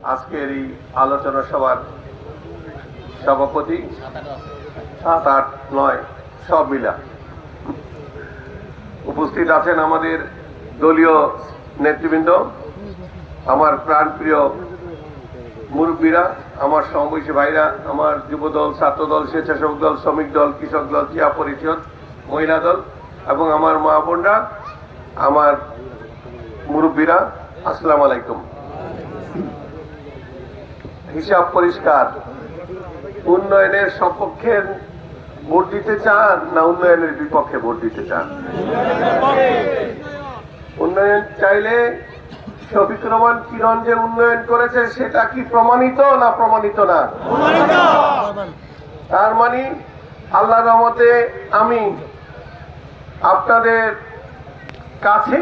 আজকের এই আলোচনা সভার সভাপতি 7, 8, 9 সব মিলা উপস্থিত আছেন আমাদের দলীয় নেতৃবৃন্দ, আমার প্রাণপ্রিয় মুরব্বীরা, আমার সমবয়সী ভাইরা, আমার যুবদল, ছাত্রদল, স্বেচ্ছাসেবক দল, শ্রমিক দল, কৃষক দল, জিয়া পরিষদ, মহিলা দল এবং আমার মা বোনরা, আমার মুরব্বীরা, আসসালামু আলাইকুম। হিসাব পরিষ্কার, উন্নয়নের সপক্ষে ভোট দিতে চান না উন্নয়নের বিপক্ষে ভোট দিতে চান? উন্নয়ন চাইলে শফিকুর রহমান কিরণ যে উন্নয়ন করেছে সেটা কি প্রমাণিত না প্রমাণিত না? তার মানে আল্লাহর রহমতে আমি আপনাদের কাছে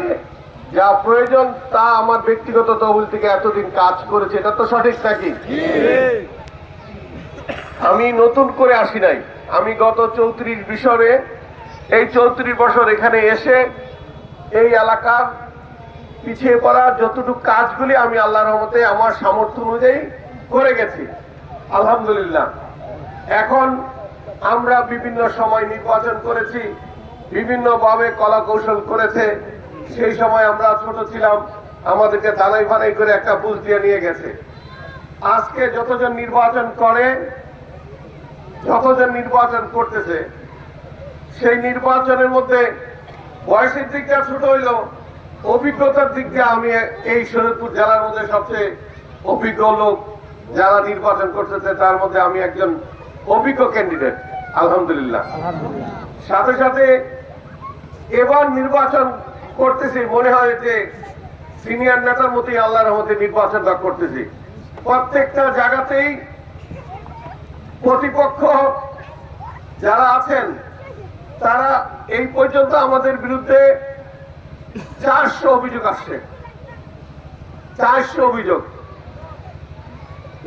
যা প্রয়োজন তা আমার ব্যক্তিগত তহবিল থেকে এতদিন কাজ করেছে, এটা তো সঠিক নাকি? আমি নতুন করে আসি নাই, আমি গত 34 বছরে এই 34 বছর এখানে এসে এই এলাকার পিছিয়ে পড়া যতটুকু কাজগুলি আমি আল্লাহর রহমতে আমার সামর্থ্য অনুযায়ী করে গেছি, আলহামদুলিল্লাহ। এখন আমরা বিভিন্ন সময় নির্বাচন করেছি, বিভিন্নভাবে কলা কৌশল করেছে। সেই সময় আমরা ছোট ছিলাম, আমাদেরকে দালাই ফানাই করে একটা বুঝ দিয়ে নিয়ে গেছে। আজকে যতজন নির্বাচন করে, যতজন নির্বাচন করতেছে, সেই নির্বাচনের মধ্যে বয়সের দিকটা ছোট হইল, অভিজ্ঞতার দিক দিয়ে আমি এই শরীয়তপুর জেলার মধ্যে সবচেয়ে অভিজ্ঞ লোক যারা নির্বাচন করতেছে তার মধ্যে আমি একজন অভিজ্ঞ ক্যান্ডিডেট, আলহামদুলিল্লাহ। সাথে সাথে এবার নির্বাচন করতেছি, মনে হয় যে সিনিয়র নেতার মতোই আল্লাহর রহমতে নির্বাচনটা করতেছি। প্রত্যেকটা জায়গাতেই প্রতিপক্ষ যারা আছেন তারা এই পর্যন্ত আমাদের বিরুদ্ধে 400 অভিযোগ আসছে, 400 অভিযোগ।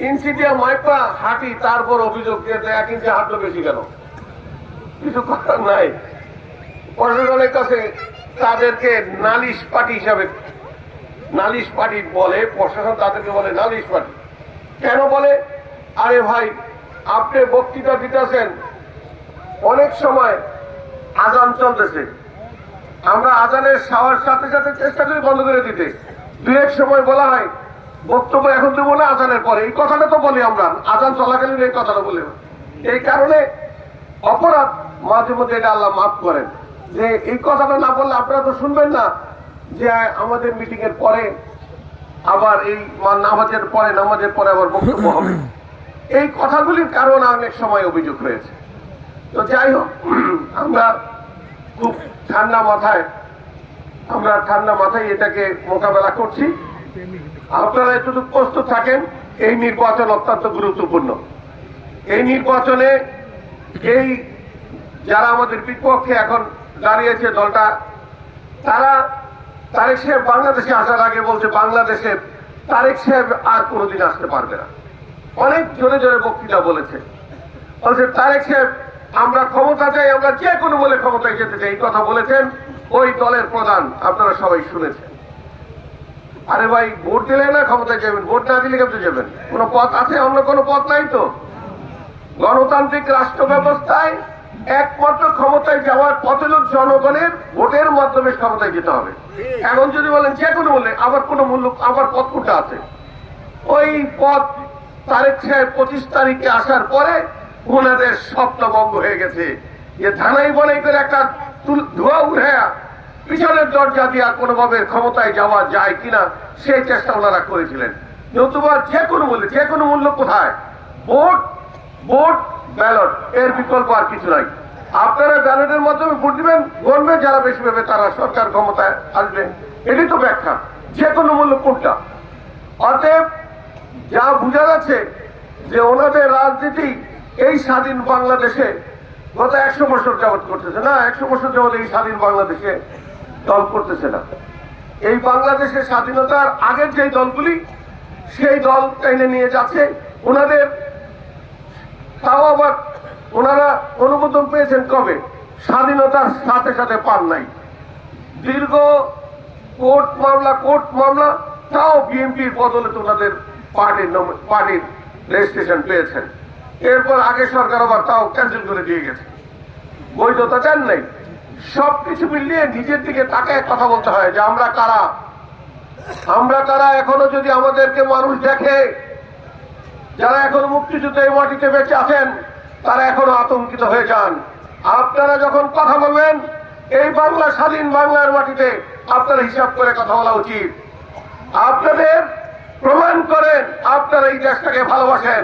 ইনসিডিয়া মাইপা হাঁটি, তারপর অভিযোগ দিয়ে 1 ইঞ্চি হাঁটলো বেশি কেন? কিছু করার নাই। প্রশাসনের কাছে তাদেরকে নালিশ পার্টি হিসাবে, নালিশ পার্টি বলে প্রশাসন, তাদেরকে বলে নালিশ পার্টি। কেন বলে? আরে ভাই, আপনি বক্তৃতা দিতেছেন, অনেক সময় আজান চলতেছে, আমরা আজানের সাওয়ার সাথে সাথে চেষ্টা করি বন্ধ করে দিতে। 2-1 সময় বলা হয় বক্তব্য এখন দেবো না, আজানের পরে। এই কথাটা তো বলি আমরা, আজান চলাকালীন এই কথাটা বলি। এই কারণে অপরাধ মাঝে মধ্যে, এটা আল্লাহ মাফ করেন, যে এই কথাটা না বললে আপনারা তো শুনবেন না যে আমাদের মিটিং এর পরে আবার এই নামাজের পরে আবার বক্তব্য হবে। এই কথাগুলির কারণে অনেক সময় অভিযোগ হয়েছে। তো যাই হোক, আমরা খুব ঠান্ডা মাথায় এটাকে মোকাবেলা করছি। আপনারা এতটুকু প্রস্তুত থাকেন, এই নির্বাচন অত্যন্ত গুরুত্বপূর্ণ। এই নির্বাচনে এই যারা আমাদের বিপক্ষে এখন দাঁড়িয়েছে দলটা, তারা তারেক সাহেব বাংলাদেশে আসার আগে বলছে বাংলাদেশে তারেক সাহেব আর কোনোদিন আসতে পারবে না। অনেক জোরে জোরে বক্তৃতা বলেছে, বলছে তারেক সাহেব আমরা ক্ষমতা চাই, আমরা যে কোনো বলে ক্ষমতায় যেতে চাই, এই কথা বলেছেন ওই দলের প্রধান, আপনারা সবাই শুনেছেন। আরে ভাই, ভোট দিলে না ক্ষমতায় যাবেন, ভোট না দিলে কেমন যাবেন? কোনো পথ আছে? অন্য কোনো পথ নাই তো। গণতান্ত্রিক রাষ্ট্র ব্যবস্থায় একমাত্র ক্ষমতায় যাওয়ার পথ হল জনগণের ভোটের মাধ্যমে ক্ষমতায় যেতে হবে। এখন যদি বলেন যে কোনো বলে, আবার কোনো মূল্য, আবার পথ কোনটা আছে? ওই পথ তারেক সাহেব 25 তারিখে আসার পরে ওনাদের স্বপ্নভঙ্গ হয়ে গেছে, যে ধানাই বনাই করে একটা ধোয়া উঠে পিছনের দরজা দিয়ে কোনোভাবে ক্ষমতায় যাওয়া যায় কিনা সেই চেষ্টা ওনারা করেছিলেন। নতুবা যে কোনো মূল্য কোথায়? ভোট, ভোট, ব্যালট, এর বিকল্প আর কিছু নাই। আপনারা ব্যালটের মাধ্যমে ভোট দিবেন, গণবে, যারা বেশি পাবে তারা সরকার ক্ষমতায় আসবে, এটি তো ব্যাখ্যা। যে কোনো মূল্য কোনটা? অতএব যা বোঝা যাচ্ছে যে ওনাদের রাজনীতি এই স্বাধীন বাংলাদেশে গত 100 বছর যাবৎ করতেছে না, 100 বছর যাবৎ এই স্বাধীন বাংলাদেশে দল করতেছে না। এই বাংলাদেশের স্বাধীনতার আগের যে দলগুলি, সেই দল টেনে নিয়ে যাচ্ছে ওনাদের। তাও আবার ওনারা অনুমোদন পেয়েছেন কবে? স্বাধীনতার সাথে সাথে পান নাই। দীর্ঘ কোর্ট মামলা, তাও বিএনপির বদলে ওনাদের পার্টির রেজিস্ট্রেশন পেয়েছেন। এরপর আগে সরকার আবার তাও ক্যান্সেল করে দিয়ে গেছে, বৈধতা দেন নাই। সবকিছু মিলিয়ে নিজের দিকে তাকায় কথা বলতে হয় যে আমরা কারা। এখনো যদি আমাদেরকে মানুষ দেখে, যারা এখনো মুক্তিযুদ্ধে এই মাটিতে বেঁচে আছেন, তারা এখনো আতঙ্কিত হয়ে যান। আপনারা যখন কথা বলবেন এই বাংলা, স্বাধীন বাংলার মাটিতে, আপনারা হিসাব করে কথা বলা উচিত। আপনাদের প্রমাণ করেন আপনারা এই দেশটাকে ভালোবাসেন,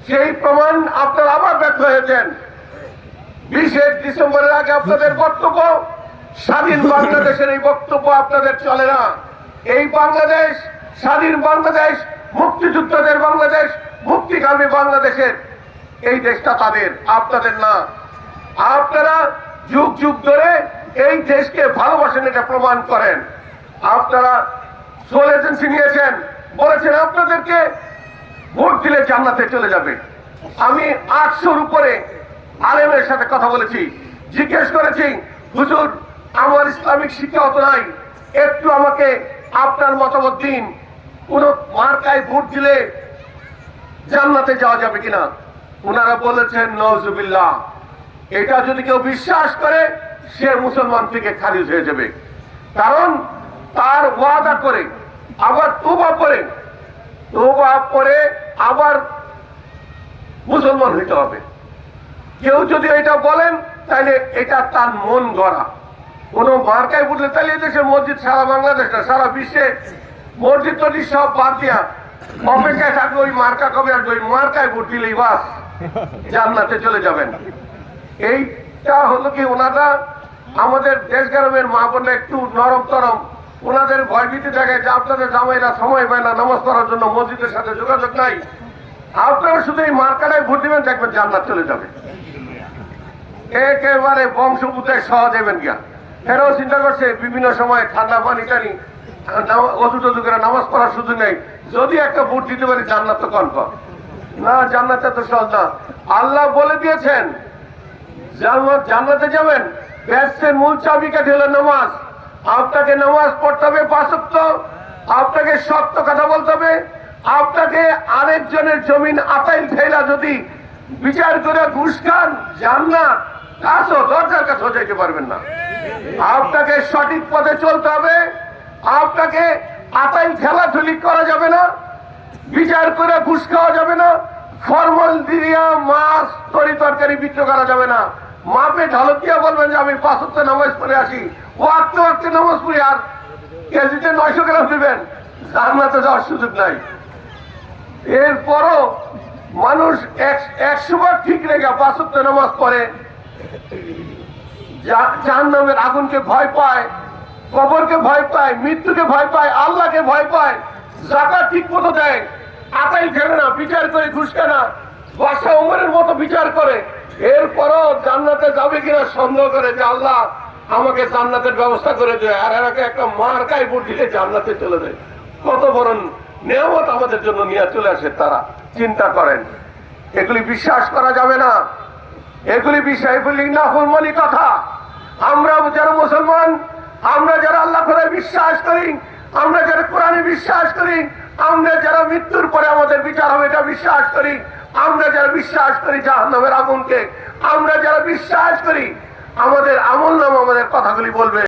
সেই প্রমাণ আপনারা আবার ব্যর্থ হয়েছেন। 20 ডিসেম্বরের আগে আপনাদের বক্তব্য, স্বাধীন বাংলাদেশের এই বক্তব্য আপনাদের চলে না। এই বাংলাদেশ, স্বাধীন বাংলাদেশ, মুক্তিযুদ্ধদের বাংলাদেশ, মুক্তিকামী বাংলাদেশের এই দেশটা তাদের, আপনাদের না। আপনারা যুগ যুগ ধরে এই দেশকে ভালোবাসেন, এটা প্রমাণ করেন। আপনারা সোল এজেন্সি নিয়েছেন, বলেছেন আপনাদেরকে ভোট দিলে জান্নাতে চলে যাবে। আমি 800-র উপরে আলেমের সাথে কথা বলেছি, জিজ্ঞেস করেছি হুজুর আমার ইসলামিক শিক্ষা অত নাই, একটু আমাকে আপনার মতামত দিন, কোন মার্কায় ভোট দিলে জান্নাতে যাওয়া যাবে কিনা। ওনারা বলেছেন নওজুবিল্লাহ, এটা যদি কেউ বিশ্বাস করে সে মুসলমান থেকে খারিজ হয়ে যাবে। কারণ তার ওয়াদা করে আবার তওবা করে আবার মুসলমান হইতে হবে। কেউ যদি এটা বলেন তাহলে এটা তার মন গড়া। কোন মার্কায় বুঝলে তাহলে এদেশের মসজিদ সারা বাংলাদেশ না, সারা বিশ্বে মসজিদ টদি সব বাদ দিয়া অপেক্ষায় থাকবে ওই মার্কা কবে আসবে, ওই মার্কায় ভোট দিলেই বাস জান্নাতে চলে যাবেন। এইটা হলো কি, ওনারা আমাদের দেশ গ্রামের মা বোনরা একটু নরম তরম, ওনাদের ভয়ভীতি দেখে যে আপনাদের জামাইরা সময় পায় না নামাজ পড়ার জন্য, মসজিদের সাথে যোগাযোগ নাই। আপনারা শুধু এই মার্কাটায় ভোট দিবেন, দেখবেন জান্নাত চলে যাবে। একেবারে বংশপুত্রের সহ দেবেন গিয়া। এরাও চিন্তা করছে বিভিন্ন সময় ঠান্ডা পানি টানি অজু টজু করে নামাজ পড়ার সুযোগ নেই, যদি একটা ভোট দিতে পারি জান্নাত তো কনফার্ম না। জান্নাতে তো সহজ না। আল্লাহ বলে দিয়েছেন জান্নাতে যাবেন, ব্যস্তের মূল চাবিকাঠি হলো নামাজ। আপনাকে নামাজ পড়তে হবে 5 ওয়াক্ত, আপনাকে সত্য কথা বলতে হবে, আপনাকে আরেকজনের জমিন আতাইল ফেলা যদি বিচার করে ঘুষ খান, জান্নাত কাছে দরজার কাছে যাইতে পারবেন না। আপনাকে সঠিক পথে চলতে হবে, আপনাকে আতাইল ঠেলাঠেলি করা যাবে না, বিচার করে ঘুষ খাওয়া যাবে না, ফরমাল দিয়া মাছ তরি তরকারি বিক্রি করা যাবে না। মাপে ঢালত দিয়া বলবেন যে আমি 5 ওয়াক্ত নামাজ পড়ে আসি, ওয়াক্তে নামাজ পড়ি আর কেজিতে 900 গ্রাম দিবেন, জান্নাতে যাওয়ার সুযোগ নাই। এরপরও মানুষ 100 বার ঠিক রেখে 5 ওয়াক্ত নামাজ পড়ে, জাহান্নামের আগুনকে ভয় পায়, কবরকে ভয় পায়, মৃত্যুকে ভয় পায়, আল্লাহকে ভয় পায়, যাকাত ঠিক মতো দেয়, আতাইল ফেলে না, বিচার করে ঘুষ খায় না, বাদশা ওমরের মতো বিচার করে। এরপরও জান্নাতে যাবে কিনা সন্দেহ করে যে আল্লাহ আমাকে জান্নাতের ব্যবস্থা করে দেয়, আর এরাকে একটা মার্কায় ভোট দিলে জান্নাতে চলে যায়। কত বড় নিয়ামত আমাদের জন্য নিয়ে চলে আসে, তারা চিন্তা করেন। এগুলি বিশ্বাস করা যাবে না, এগুলি নাফরমানি কথা। আমরা যারা মুসলমান, আমরা যারা আল্লাহ তাআলায় বিশ্বাস করি, আমরা যারা কোরআনে বিশ্বাস করি, আমরা যারা মৃত্যুর পরে আমাদের বিচার হবে এটা বিশ্বাস করি, আমরা যারা বিশ্বাস করি জাহান্নামের আগুনকে, আমরা যারা বিশ্বাস করি আমাদের আমল নাম আমাদের কথাগুলি বলবে।